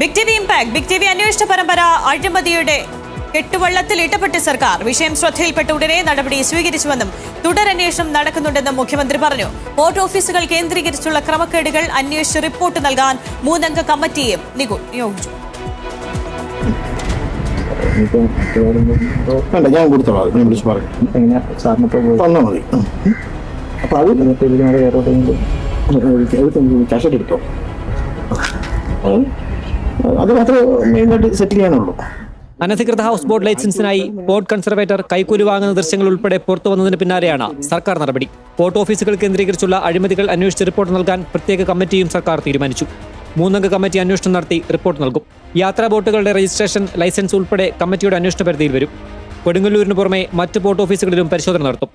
Big T V impact Big T V അന്വേഷണ പരമ്പര അഴിമതിയുടെ കെട്ടുവള്ളത്തിൽ ഇടപെട്ട സർക്കാർ വിഷയം ശ്രദ്ധയിൽപ്പെട്ട ഉടനെ നടപടി സ്വീകരിച്ചുവെന്നും തുടരന്വേഷണം നടക്കുന്നുണ്ടെന്നും മുഖ്യമന്ത്രി പറഞ്ഞു. പോർട്ട് ഓഫീസുകൾ കേന്ദ്രീകരിച്ചുള്ള ക്രമക്കേടുകൾ അന്വേഷിച്ച് റിപ്പോർട്ട് നൽകാൻ 3-അംഗ കമ്മിറ്റിയും നിയോഗിച്ചു. ഞാൻ കൊടുത്തോളാം, ഞാൻ വിളിച്ച് പറയും. തന്നാൽ മതി. അപ്പം അത് കാശറ്റ് എടുത്തോ, അത് മാത്രമേ മെയിനായിട്ട് സെറ്റിൽ ചെയ്യാനുള്ളൂ. അനധികൃത ഹൗസ് ബോട്ട് ലൈസൻസിനായി പോർട്ട് കൺസർവേറ്റർ കൈക്കൂലി വാങ്ങുന്ന ദൃശ്യങ്ങൾ ഉൾപ്പെടെ പുറത്തു വന്നതിന് പിന്നാലെയാണ് സർക്കാർ നടപടി. പോർട്ട് ഓഫീസുകൾ കേന്ദ്രീകരിച്ചുള്ള അഴിമതികൾ അന്വേഷിച്ച് റിപ്പോർട്ട് നൽകാൻ പ്രത്യേക കമ്മിറ്റിയും സർക്കാർ തീരുമാനിച്ചു. 3-അംഗ കമ്മിറ്റി അന്വേഷണം നടത്തി റിപ്പോർട്ട് നൽകും. യാത്രാ ബോട്ടുകളുടെ രജിസ്ട്രേഷൻ, ലൈസൻസ് ഉൾപ്പെടെ കമ്മിറ്റിയുടെ അന്വേഷണ പരിധിയിൽ വരും. കൊടുങ്ങല്ലൂരിന് പുറമെ മറ്റ് പോർട്ട് ഓഫീസുകളിലും പരിശോധന നടത്തും.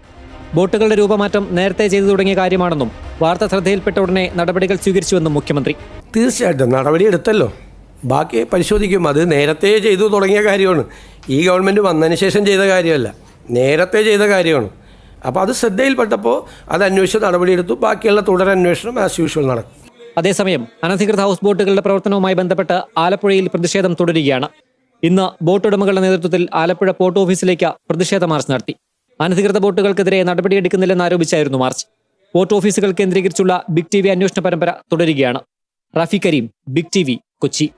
ബോട്ടുകളുടെ രൂപമാറ്റം നേരത്തെ ചെയ്തു തുടങ്ങിയ കാര്യമാണെന്നും വാർത്ത ശ്രദ്ധയിൽപ്പെട്ട ഉടനെ നടപടികൾ സ്വീകരിച്ചുവെന്നും മുഖ്യമന്ത്രി. തീർച്ചയായിട്ടും നടപടി എടുത്തല്ലോ, ബാക്കി പരിശോധിക്കും. അത് നേരത്തെ ചെയ്തു തുടങ്ങിയ കാര്യമാണ്. ഈ ഗവൺമെൻറ് വന്നതിന് ശേഷം ചെയ്ത കാര്യമല്ല, നേരത്തെ ചെയ്ത കാര്യമാണ്. അപ്പോൾ അത് ശ്രദ്ധയിൽപ്പെട്ടപ്പോൾ അത് അന്വേഷിച്ച് നടപടിയെടുത്തു. ബാക്കിയുള്ള തുടരന്വേഷണം ആസ് യൂഷ്വൽ നടക്കും. അതേസമയം അനധികൃത ഹൗസ് ബോട്ടുകളുടെ പ്രവർത്തനവുമായി ബന്ധപ്പെട്ട് ആലപ്പുഴയിൽ പ്രതിഷേധം തുടരുകയാണ്. ഇന്ന് ബോട്ട് ഉടമകളുടെ നേതൃത്വത്തിൽ ആലപ്പുഴ പോർട്ട് ഓഫീസിലേക്ക് പ്രതിഷേധ മാർച്ച് നടത്തി. അനധികൃത ബോട്ടുകൾക്കെതിരെ നടപടിയെടുക്കുന്നില്ലെന്ന് ആരോപിച്ചായിരുന്നു മാർച്ച്. പോർട്ട് ഓഫീസുകൾ കേന്ദ്രീകരിച്ചുള്ള ബിഗ് ടി വി അന്വേഷണ പരമ്പര തുടരുകയാണ്. Rafi Kareem, Big T V, Kochi.